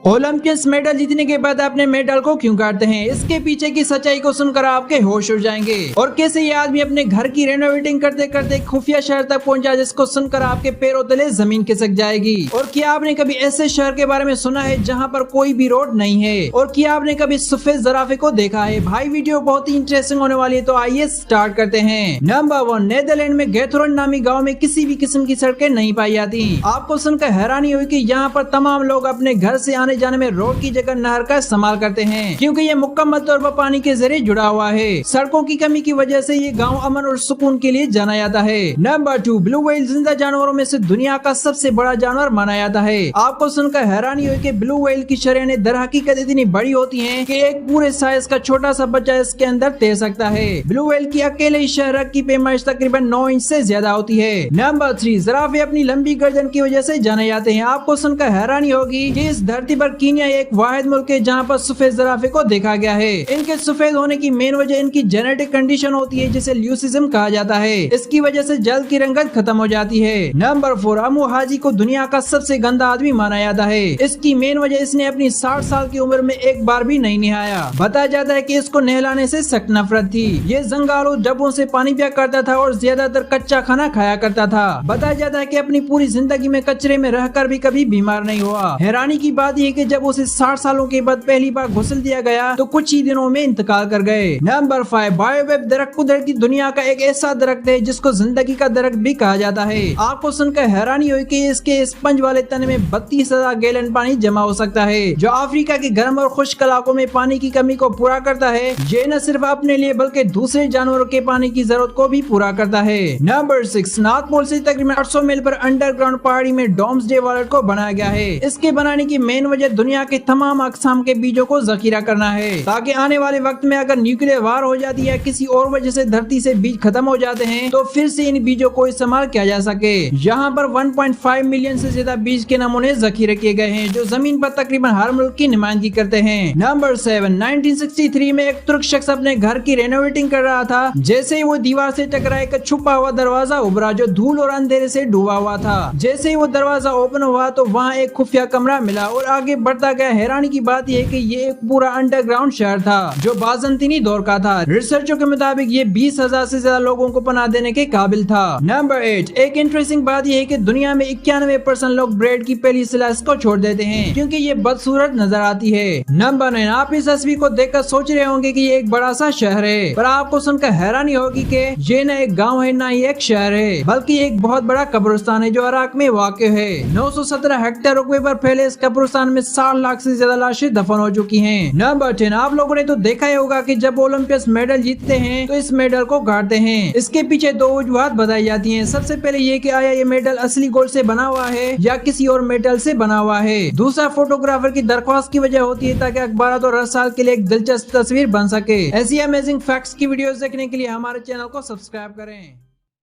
Olympians medal जीतने के बाद अपने मेडल को क्यों काटते हैं, इसके पीछे की सच्चाई को सुनकर आपके होश उड़ जाएंगे। और कैसे ये आदमी अपने घर की रेनोवेटिंग करते करते खुफिया शहर तक पहुंचा, जिसको सुनकर आपके पैरों तले जमीन खिसक जाएगी। और क्या आपने कभी ऐसे शहर के बारे में सुना है जहां पर कोई भी रोड नहीं है? और क्या आपने कभी सफेद जराफे को देखा है? भाई वीडियो बहुत ही इंटरेस्टिंग होने वाली है, तो आइए स्टार्ट करते हैं। नंबर 1, नेदरलैंड में गैथोरन नामी गाँव में किसी भी किस्म की सड़कें नहीं पाई जाती। आपको सुनकर हैरानी हुई कि यहाँ पर तमाम लोग अपने घर से आने जाने में रोड की जगह नहर का इस्तेमाल करते हैं, क्योंकि ये मुकम्मल तौर पर पानी के जरिए जुड़ा हुआ है। सड़कों की कमी की वजह से ये गांव अमन और सुकून के लिए जाना जाता है। नंबर 2, ब्लू व्हेल जिंदा जानवरों में से दुनिया का सबसे बड़ा जानवर माना जाता है। आपको सुनकर हैरानी हुई कि ब्लू व्हेल की शरीरें दर हकीकत इतनी बड़ी होती हैं कि एक पूरे साइज का छोटा सा बच्चा इसके अंदर तैर सकता है। ब्लू व्हेल की अकेले शहर की पैमाइश तकरीबन 9 इंच से ज्यादा होती है। नंबर 3, जिराफे अपनी लंबी गर्दन की वजह से जाने जाते हैं। आपको सुनकर हैरानी होगी कि इस धरती पर कीनिया एक वाहिद मुल्क है जहाँ पर सफेद जिराफे को देखा गया है। इनके सफेद होने की मेन वजह इनकी जेनेटिक कंडीशन होती है, जिसे ल्यूसिज्म कहा जाता है। इसकी वजह से जल्द की रंगत खत्म हो जाती है। नंबर 4, अमू हाजी को दुनिया का सबसे गंदा आदमी माना जाता है। इसकी मेन वजह इसने अपनी 60 साल की उम्र में एक बार भी नहीं नहाया। बताया जाता है कि इसको नहलाने से सख्त नफरत थी। ये जंगालों डब्बों से पानी पिया करता था और ज्यादातर कच्चा खाना खाया करता था। बताया जाता है कि अपनी पूरी जिंदगी में कचरे में रहकर भी कभी बीमार नहीं हुआ। हैरानी की बात यह कि जब उसे 60 सालों के बाद पहली बार घुसल दिया गया तो कुछ ही दिनों में इंतकाल कर गए। नंबर 5, बायोवेब दरख्त कुदरती दुनिया का एक ऐसा दरख्त है जिसको जिंदगी का दरख्त भी कहा जाता है। आपको सुनकर हैरानी हुई कि इसके स्पंज वाले तने में 32,000 गैलन पानी जमा हो सकता है, जो अफ्रीका के गर्म और खुश्क इलाकों में पानी की कमी को पूरा करता है। ये न सिर्फ अपने लिए बल्कि दूसरे जानवरों के पानी की जरूरत को भी पूरा करता है। नंबर 6, नॉर्थ पोल से तकरीबन 800 मील पर अंडरग्राउंड पहाड़ी में डोम्सडे वॉलेट को बनाया गया है। इसके बनाने की मेन वजह दुनिया के तमाम अक़साम के बीजों को जखीरा करना है, ताकि आने वाले वक्त में अगर न्यूक्लियर वार हो जाती है, किसी और वजह से धरती से बीज खत्म हो जाते हैं, तो फिर से इन बीजों को इस्तेमाल किया जा सके। यहाँ पर 1.5 मिलियन से ज्यादा बीज के नमूने जखीरे किए गए हैं, जो जमीन पर तकरीबन हर मुल्क की नुमाइंदगी करते हैं। नंबर 7, 1963 में एक तुर्क शख्स अपने घर की रेनोवेटिंग कर रहा था। जैसे ही वो दीवार से टकरा एक छुपा हुआ दरवाजा उभरा, जो धूल और अंधेरे से डूबा हुआ था। जैसे ही वो दरवाजा ओपन हुआ तो वहाँ एक खुफिया कमरा मिला और आगे बढ़ता गया। हैरानी की बात यह कि ये एक पूरा अंडरग्राउंड शहर था, जो बाज़ंतीनी दौर का था। रिसर्चों के मुताबिक ये 20,000 से ज्यादा लोगों को पनाह देने के काबिल था। नंबर 8, एक इंटरेस्टिंग बात यह है कि दुनिया में 91% लोग ब्रेड की पहली स्लाइस को छोड़ देते हैं, क्योंकि ये बदसूरत नजर आती है। नंबर 9, आप इस तस्वीर को देखकर सोच रहे होंगे कि ये एक बड़ा सा शहर है, पर आपको सुनकर हैरानी होगी कि ये न एक गाँव है, न ही एक शहर है, बल्कि एक बहुत बड़ा कब्रिस्तान है जो इराक में वाक़ है। 917 हेक्टेयर रकबे पर फैले इस कब्रिस्तान में 60 लाख से ज्यादा लाशें दफन हो चुकी हैं। नंबर 10, आप लोगों ने तो देखा ही होगा कि जब ओलंपियंस मेडल जीतते हैं तो इस मेडल को काटते हैं। इसके पीछे 2 वजूहात बताई जाती हैं। सबसे पहले ये कि आया ये मेडल असली गोल्ड से बना हुआ है या किसी और मेटल से बना हुआ है। दूसरा, फोटोग्राफर की दरख्वास्त की वजह होती है ताकि अखबार और हर साल के लिए एक दिलचस्प तस्वीर बन सके। ऐसी अमेजिंग फैक्ट्स की वीडियोस देखने के लिए हमारे चैनल को सब्सक्राइब करें।